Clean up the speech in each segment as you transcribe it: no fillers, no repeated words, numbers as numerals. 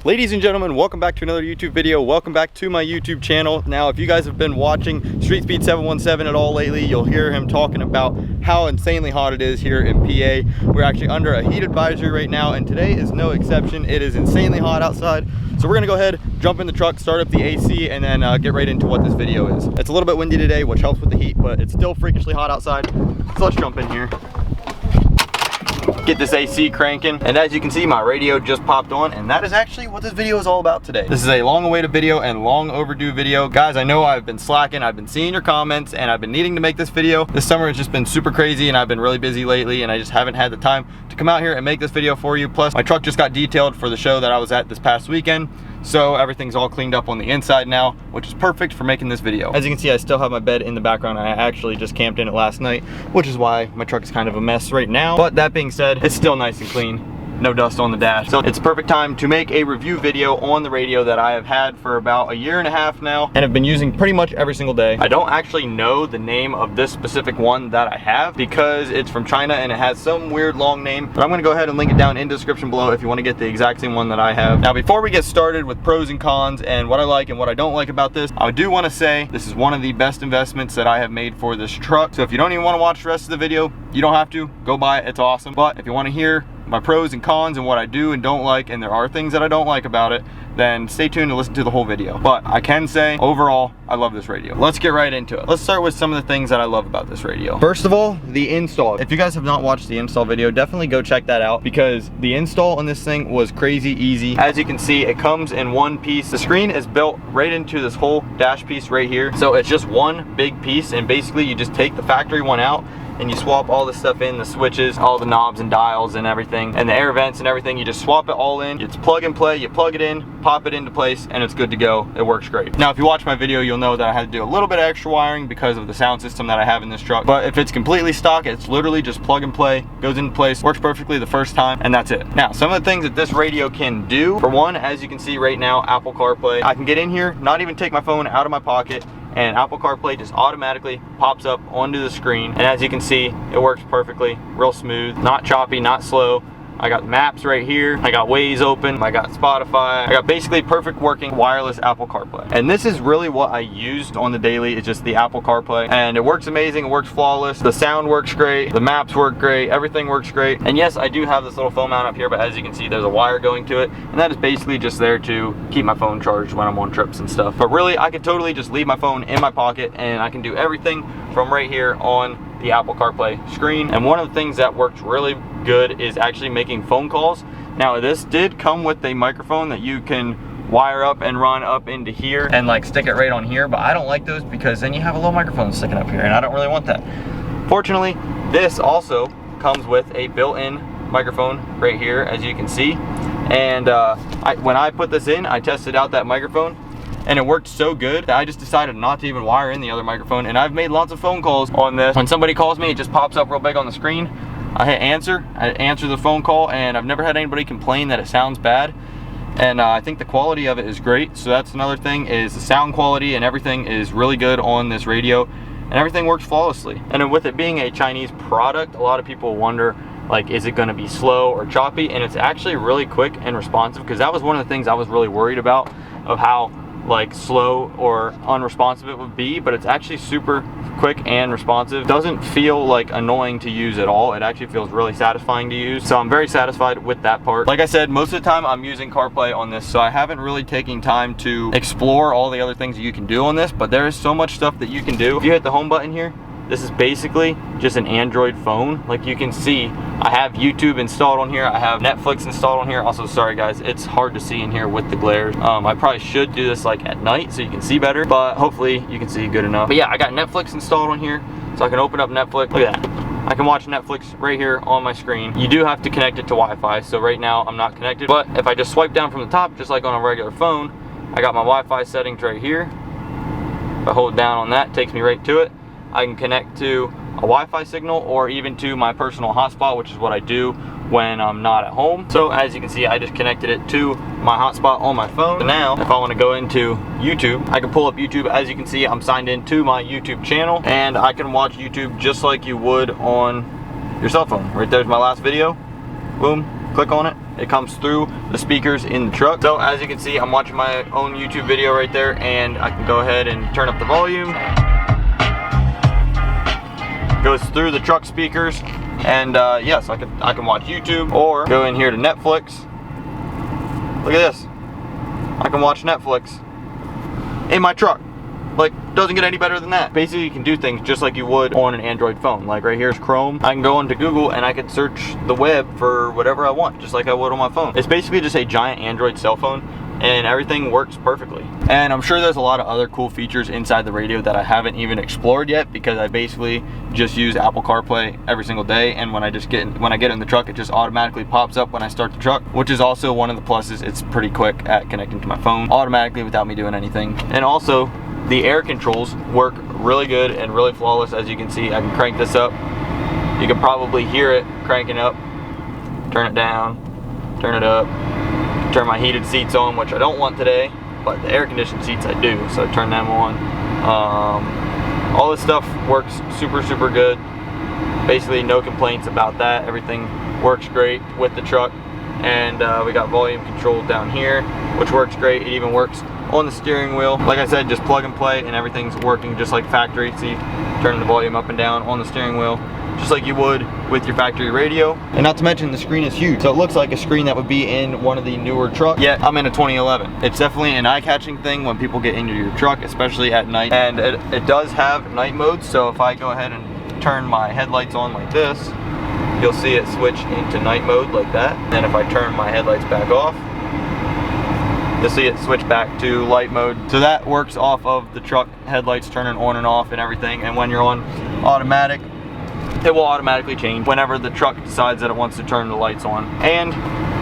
Ladies and gentlemen, welcome back to another YouTube video. Welcome back to my YouTube channel. Now, if you guys have been watching Street Speed 717 at all lately, you'll hear him talking about how insanely hot it is here in PA. We're actually under a heat advisory right now, and today is no exception. It is insanely hot outside. So we're gonna go ahead, jump in the truck, start up the AC, and then get right into what this video is. It's a little bit windy today, which helps with the heat, but it's still freakishly hot outside. So let's jump in here. Get this AC cranking, and as you can see, my radio just popped on, and that is actually what this video is all about today. This is a long awaited video and long overdue video. Guys, I know I've been slacking, I've been seeing your comments, and I've been needing to make this video. This summer has just been super crazy, and I've been really busy lately, and I just haven't had the time to come out here and make this video for you. Plus, my truck just got detailed for the show that I was at this past weekend, so everything's all cleaned up on the inside now, which is perfect for making this video. As you can see, I still have my bed in the background. I actually just camped in it last night, which is why my truck is kind of a mess right now. But that being said, it's still nice and clean. No dust on the dash. So it's a perfect time to make a review video on the radio that I have had for about 1.5 years now and have been using pretty much every single day. I don't actually know the name of this specific one that I have because it's from China and it has some weird long name, but I'm gonna go ahead and link it down in the description below if you want to get the exact same one that I have. Now, before we get started with pros and cons and what I like and what I don't like about this, I do want to say this is one of the best investments that I have made for this truck. So if you don't even want to watch the rest of the video, you don't have to. Go buy it, it's awesome. But if you want to hear my pros and cons and what I do and don't like, and there are things that I don't like about it, then stay tuned to listen to the whole video. But I can say, overall, I love this radio. Let's get right into it. Let's start with some of the things that I love about this radio. First of all, the install. If you guys have not watched the install video, definitely go check that out because the install on this thing was crazy easy. As you can see, it comes in one piece. The screen is built right into this whole dash piece right here. So it's just one big piece, and basically you just take the factory one out and you swap all this stuff in, the switches, all the knobs and dials and everything, and the air vents and everything. You just swap it all in. It's plug and play. You plug it in, pop it into place, and it's good to go. It works great. Now, if you watch my video, you'll know that I had to do a little bit of extra wiring because of the sound system that I have in this truck. But if it's completely stock, it's literally just plug and play, goes into place, works perfectly the first time, and that's it. Now, some of the things that this radio can do, for one, as you can see right now, Apple CarPlay. I can get in here, not even take my phone out of my pocket, and Apple CarPlay just automatically pops up onto the screen. And as you can see, it works perfectly, real smooth, not choppy, not slow. I got maps right here. I got Waze open. I got Spotify. I got basically perfect working wireless Apple CarPlay. And this is really what I used on the daily. It's just the Apple CarPlay. And it works amazing. It works flawless. The sound works great. The maps work great. Everything works great. And yes, I do have this little phone mount up here, but as you can see, there's a wire going to it. And that is basically just there to keep my phone charged when I'm on trips and stuff. But really, I could totally just leave my phone in my pocket and I can do everything from right here on the Apple CarPlay screen. And one of the things that works really good is actually making phone calls. Now, this did come with a microphone that you can wire up and run up into here and like stick it right on here, but I don't like those because then you have a little microphone sticking up here and I don't really want that. Fortunately, this also comes with a built-in microphone right here, as you can see. And when I put this in, I tested out that microphone and it worked so good that I just decided not to even wire in the other microphone. And I've made lots of phone calls on this. When somebody calls me, it just pops up real big on the screen. I hit answer, I answer the phone call, and I've never had anybody complain that it sounds bad. And I think the quality of it is great. So that's another thing, is the sound quality and everything is really good on this radio, and everything works flawlessly. And then with it being a Chinese product, a lot of people wonder, like, is it gonna be slow or choppy? And it's actually really quick and responsive, because that was one of the things I was really worried about, of how like slow or unresponsive it would be, but it's actually super quick and responsive. Doesn't feel like annoying to use at all. It actually feels really satisfying to use. So I'm very satisfied with that part. Like I said, most of the time I'm using CarPlay on this, so I haven't really taken time to explore all the other things that you can do on this, but there is so much stuff that you can do. If you hit the home button here, this is basically just an Android phone. Like you can see, I have YouTube installed on here. I have Netflix installed on here. Also, sorry guys, it's hard to see in here with the glare. I probably should do this like at night so you can see better, but hopefully you can see good enough. But yeah, I got Netflix installed on here, so I can open up Netflix. Look at that. I can watch Netflix right here on my screen. You do have to connect it to Wi-Fi, so right now I'm not connected. But if I just swipe down from the top, just like on a regular phone, I got my Wi-Fi settings right here. If I hold down on that, it takes me right to it. I can connect to a Wi-Fi signal or even to my personal hotspot, which is what I do when I'm not at home. So as you can see, I just connected it to my hotspot on my phone. So now if I want to go into YouTube, I can pull up YouTube. As you can see, I'm signed into my YouTube channel and I can watch YouTube just like you would on your cell phone. Right there's my last video. Boom, click on it, It comes through the speakers in the truck. So as you can see, I'm watching my own YouTube video right there, and I can go ahead and turn up the volume. Goes through the truck speakers, and yes, I can watch YouTube or go in here to Netflix. Look at this. I can watch Netflix in my truck. Like, doesn't get any better than that. Basically, you can do things just like you would on an Android phone. Like right here's Chrome. I can go into Google and I can search the web for whatever I want, just like I would on my phone. It's basically just a giant Android cell phone, and everything works perfectly. And I'm sure there's a lot of other cool features inside the radio that I haven't even explored yet, because I basically just use Apple CarPlay every single day, and when I get in the truck, it just automatically pops up when I start the truck, which is also one of the pluses. It's pretty quick at connecting to my phone automatically without me doing anything. And also, the air controls work really good and really flawless. As you can see, I can crank this up. You can probably hear it cranking up. Turn it down, turn it up. Turn my heated seats on, which I don't want today, but the air conditioned seats I do, so I turn them on. All this stuff works super good. Basically no complaints about that. Everything works great with the truck. And we got volume control down here, which works great. It even works on the steering wheel. Like I said, just plug and play, and everything's working just like factory. See, turning the volume up and down on the steering wheel, just like you would with your factory radio. And not to mention, the screen is huge, so it looks like a screen that would be in one of the newer trucks, yet I'm in a 2011. It's definitely an eye-catching thing when people get into your truck, especially at night. And it does have night mode, so if I go ahead and turn my headlights on like this, you'll see it switch into night mode like that. And if I turn my headlights back off, you'll see it switch back to light mode. So that works off of the truck headlights turning on and off and everything. And when you're on automatic, it will automatically change whenever the truck decides that it wants to turn the lights on. And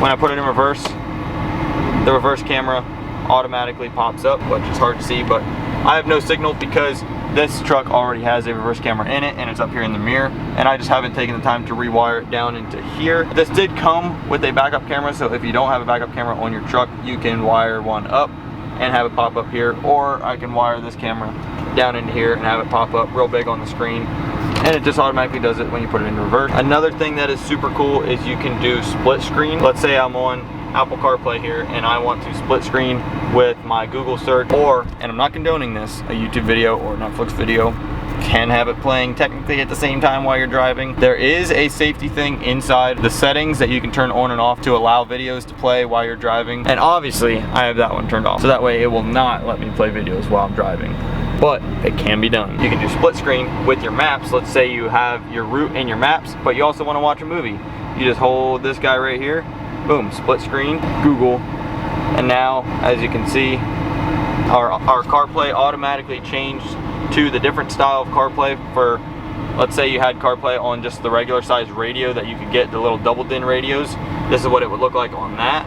when I put it in reverse, the reverse camera automatically pops up, which is hard to see, but I have no signal because this truck already has a reverse camera in it, and it's up here in the mirror, and I just haven't taken the time to rewire it down into here. This did come with a backup camera, so if you don't have a backup camera on your truck, you can wire one up and have it pop up here, or I can wire this camera down into here and have it pop up real big on the screen, and it just automatically does it when you put it in reverse. Another thing that is super cool is you can do split screen. Let's say I'm on Apple CarPlay here and I want to split screen with my Google search, or, and I'm not condoning this, a YouTube video or Netflix video can have it playing technically at the same time while you're driving. There is a safety thing inside the settings that you can turn on and off to allow videos to play while you're driving, and obviously I have that one turned off, so that way it will not let me play videos while I'm driving. But it can be done. You can do split screen with your maps. Let's say you have your route in your maps, but you also want to watch a movie. You just hold this guy right here, boom, split screen, Google, and now, as you can see, our CarPlay automatically changed to the different style of CarPlay. For, let's say you had CarPlay on just the regular size radio that you could get, the little double din radios. This is what it would look like on that.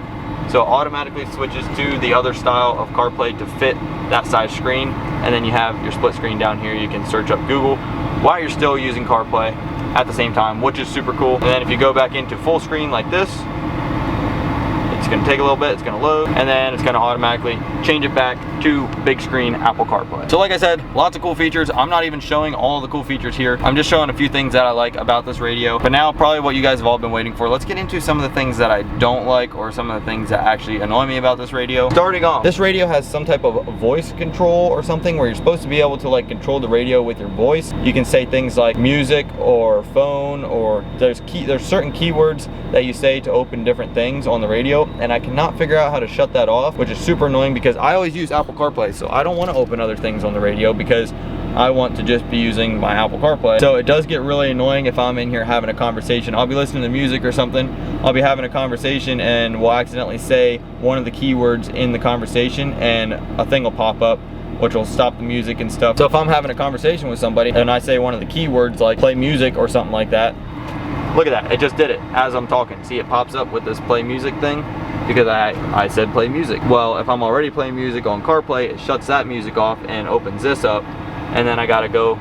So it automatically switches to the other style of CarPlay to fit that size screen, and then you have your split screen down here. You can search up Google while you're still using CarPlay at the same time, which is super cool. And then if you go back into full screen like this, it's going to take a little bit, it's going to load, and then it's going to automatically change it back to big screen Apple CarPlay. So like I said, lots of cool features. I'm not even showing all the cool features here. I'm just showing a few things that I like about this radio. But now, probably what you guys have all been waiting for, let's get into some of the things that I don't like, or some of the things that actually annoy me about this radio. Starting off, this radio has some type of voice control or something where you're supposed to be able to like control the radio with your voice. You can say things like music or phone, or there's certain keywords that you say to open different things on the radio, and I cannot figure out how to shut that off, which is super annoying because I always use Apple CarPlay, so I don't want to open other things on the radio because I want to just be using my Apple CarPlay. So it does get really annoying if I'm in here having a conversation. I'll be listening to music or something, I'll be having a conversation and we'll accidentally say one of the keywords in the conversation, and a thing will pop up which will stop the music and stuff. So if I'm having a conversation with somebody and I say one of the keywords like play music or something like that, look at that, it just did it as I'm talking. See, it pops up with this play music thing because I said play music. Well, if I'm already playing music on CarPlay, it shuts that music off and opens this up, and then I gotta go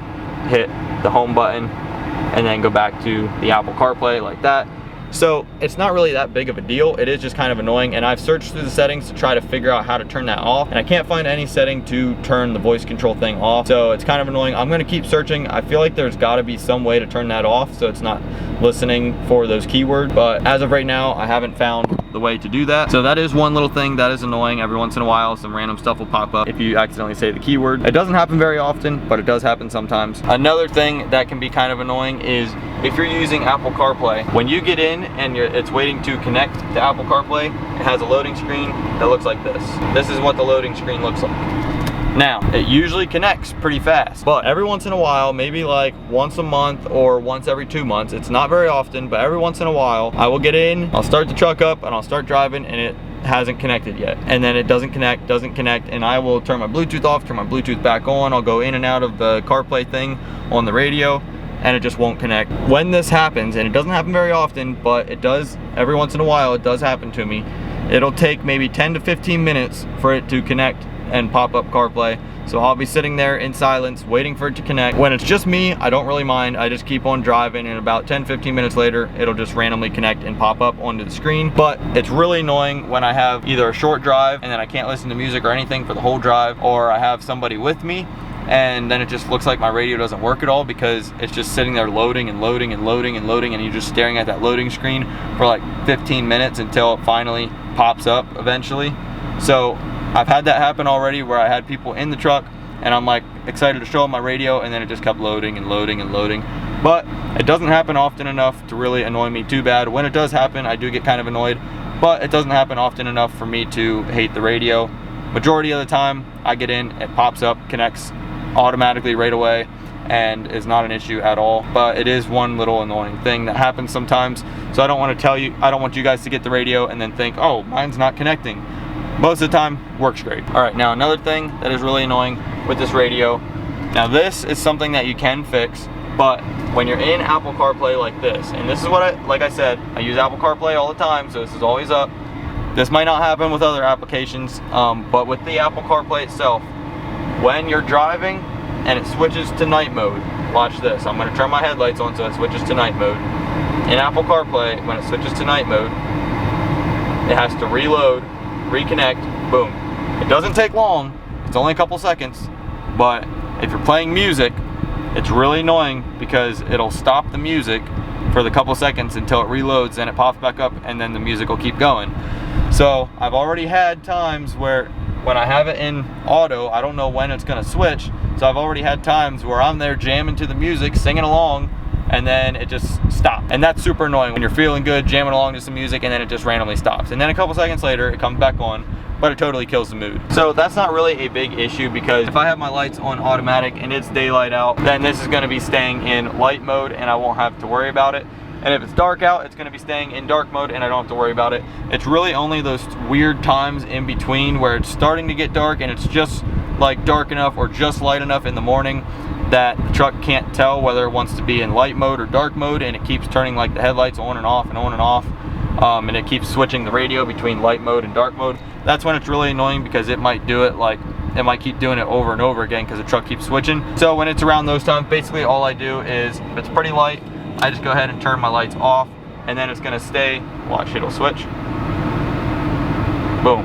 hit the home button and then go back to the Apple CarPlay like that. So it's not really that big of a deal. It is just kind of annoying, and I've searched through the settings to try to figure out how to turn that off, and I can't find any setting to turn the voice control thing off. So it's kind of annoying. I'm gonna keep searching. I feel like there's gotta be some way to turn that off so it's not listening for those keywords, but as of right now, I haven't found the way to do that. So that is one little thing that is annoying. Every once in a while, some random stuff will pop up if you accidentally say the keyword. It doesn't happen very often, but it does happen sometimes. Another thing that can be kind of annoying is if you're using Apple CarPlay, when you get in and it's waiting to connect to Apple CarPlay, it has a loading screen that looks like this. This is what the loading screen looks like. Now, it usually connects pretty fast, but every once in a while, maybe like once a month or once every 2 months, it's not very often, but every once in a while, I will get in, I'll start the truck up, and I'll start driving, and it hasn't connected yet. And then it doesn't connect, and I will turn my Bluetooth off, turn my Bluetooth back on, I'll go in and out of the CarPlay thing on the radio, and it just won't connect. When this happens, and it doesn't happen very often, but it does, every once in a while, it does happen to me, it'll take maybe 10 to 15 minutes for it to connect and pop up CarPlay. So I'll be sitting there in silence waiting for it to connect. When it's just me, I don't really mind. I just keep on driving, and about 10-15 minutes later, it'll just randomly connect and pop up onto the screen. But it's really annoying when I have either a short drive and then I can't listen to music or anything for the whole drive, or I have somebody with me and then it just looks like my radio doesn't work at all because it's just sitting there loading and loading and loading and loading, and you're just staring at that loading screen for like 15 minutes until it finally pops up eventually. So I've had that happen already where I had people in the truck and I'm like excited to show them my radio, and then it just kept loading and loading and loading. But it doesn't happen often enough to really annoy me too bad. When it does happen, I do get kind of annoyed, but it doesn't happen often enough for me to hate the radio. Majority of the time I get in, it pops up, connects automatically right away, and is not an issue at all. But it is one little annoying thing that happens sometimes, so I don't want to tell you, I don't want you guys to get the radio and then think, oh, mine's not connecting. Most of the time works great. All right, now another thing that is really annoying with this radio, now this is something that you can fix, but when you're in Apple CarPlay like this, and this is what like I said, I use Apple CarPlay all the time, so this is always up. This might not happen with other applications, but with the Apple CarPlay itself, when you're driving and it switches to night mode, watch this, I'm gonna turn my headlights on so it switches to night mode. In Apple CarPlay, when it switches to night mode, it has to reload, reconnect, boom. It doesn't take long, it's only a couple seconds, but if you're playing music, it's really annoying because it'll stop the music for the couple seconds until it reloads, and it pops back up, and then the music will keep going. So I've already had times where when I have it in auto, I don't know when it's gonna switch, so I've already had times where I'm there jamming to the music, singing along, and then it just stops. And that's super annoying when you're feeling good, jamming along to some music, and then it just randomly stops. And then a couple seconds later, it comes back on, but it totally kills the mood. So that's not really a big issue, because if I have my lights on automatic and it's daylight out, then this is gonna be staying in light mode and I won't have to worry about it. And if it's dark out, it's gonna be staying in dark mode and I don't have to worry about it. It's really only those weird times in between where it's starting to get dark and it's just like dark enough or just light enough in the morning that the truck can't tell whether it wants to be in light mode or dark mode, and it keeps turning like the headlights on and off and on and off, and it keeps switching the radio between light mode and dark mode. That's when it's really annoying, because it might do it like, it might keep doing it over and over again because the truck keeps switching. So when it's around those times, basically all I do is, if it's pretty light, I just go ahead and turn my lights off, and then it's gonna stay, watch, it'll switch, boom.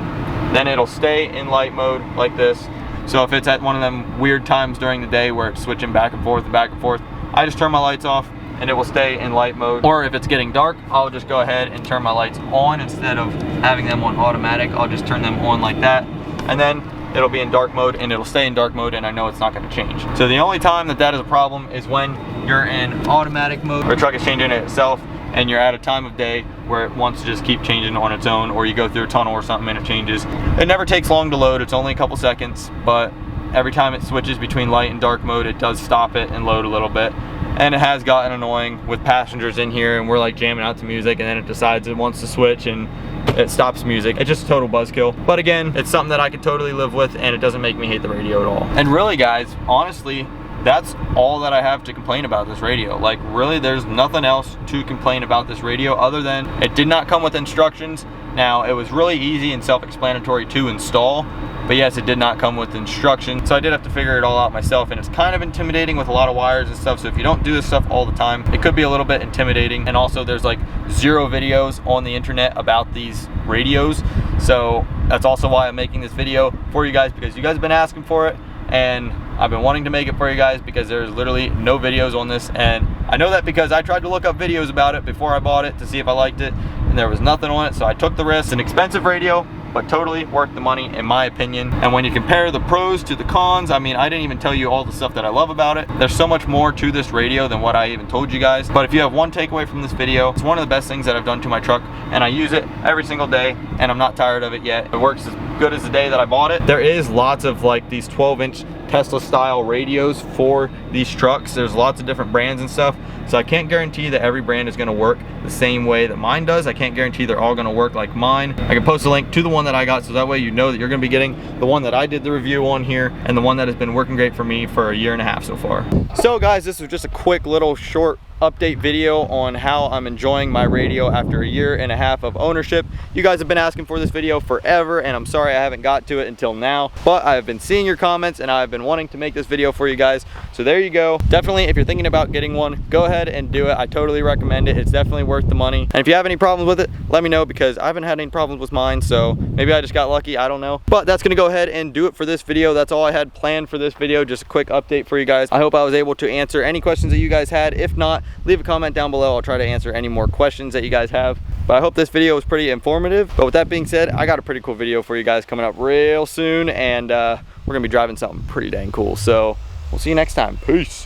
Then it'll stay in light mode like this. So if it's at one of them weird times during the day where it's switching back and forth, I just turn my lights off and it will stay in light mode. Or if it's getting dark, I'll just go ahead and turn my lights on instead of having them on automatic. I'll just turn them on like that, and then it'll be in dark mode and it'll stay in dark mode, and I know it's not gonna change. So the only time that is a problem is when you're in automatic mode, where the truck is changing it itself, and you're at a time of day where it wants to just keep changing on its own, or you go through a tunnel or something and it changes. It never takes long to load, it's only a couple seconds, but every time it switches between light and dark mode, it does stop it and load a little bit. And it has gotten annoying with passengers in here, and we're like jamming out to music, and then it decides it wants to switch and it stops music. It's just a total buzzkill. But again, it's something that I could totally live with, and it doesn't make me hate the radio at all. And really guys, honestly, that's all that I have to complain about this radio. Like really, there's nothing else to complain about this radio other than it did not come with instructions. Now, it was really easy and self-explanatory to install, but yes, it did not come with instructions. So I did have to figure it all out myself, and it's kind of intimidating with a lot of wires and stuff. So if you don't do this stuff all the time, it could be a little bit intimidating. And also there's like 0 videos on the internet about these radios. So that's also why I'm making this video for you guys, because you guys have been asking for it, and I've been wanting to make it for you guys because there's literally no videos on this. And I know that because I tried to look up videos about it before I bought it to see if I liked it, and there was nothing on it, so I took the risk. It's an expensive radio, but totally worth the money in my opinion. And when you compare the pros to the cons, I mean, I didn't even tell you all the stuff that I love about it. There's so much more to this radio than what I even told you guys. But if you have one takeaway from this video, it's one of the best things that I've done to my truck, and I use it every single day, and I'm not tired of it yet. It works as good as the day that I bought it. There is lots of like these 12-inch Tesla style radios for these trucks. There's lots of different brands and stuff, so I can't guarantee that every brand is going to work the same way that mine does. I can't guarantee they're all going to work like mine. I can post a link to the one that I got, so that way you know that you're going to be getting the one that I did the review on here, and the one that has been working great for me for a year and a half so far. So guys, this was just a quick little short update video on how I'm enjoying my radio after a year and a half of ownership. You guys have been asking for this video forever, and I'm sorry I haven't got to it until now, but I've been seeing your comments and I've been wanting to make this video for you guys. So there you go. Definitely, if you're thinking about getting one, go ahead and do it. I totally recommend it. It's definitely worth the money. And if you have any problems with it, let me know, because I haven't had any problems with mine, so maybe I just got lucky, I don't know. But that's gonna go ahead and do it for this video. That's all I had planned for this video, just a quick update for you guys. I hope I was able to answer any questions that you guys had. If not, leave a comment down below. I'll try to answer any more questions that you guys have. But I hope this video was pretty informative. But with that being said, I got a pretty cool video for you guys coming up real soon, and we're gonna be driving something pretty dang cool. So we'll see you next time. Peace.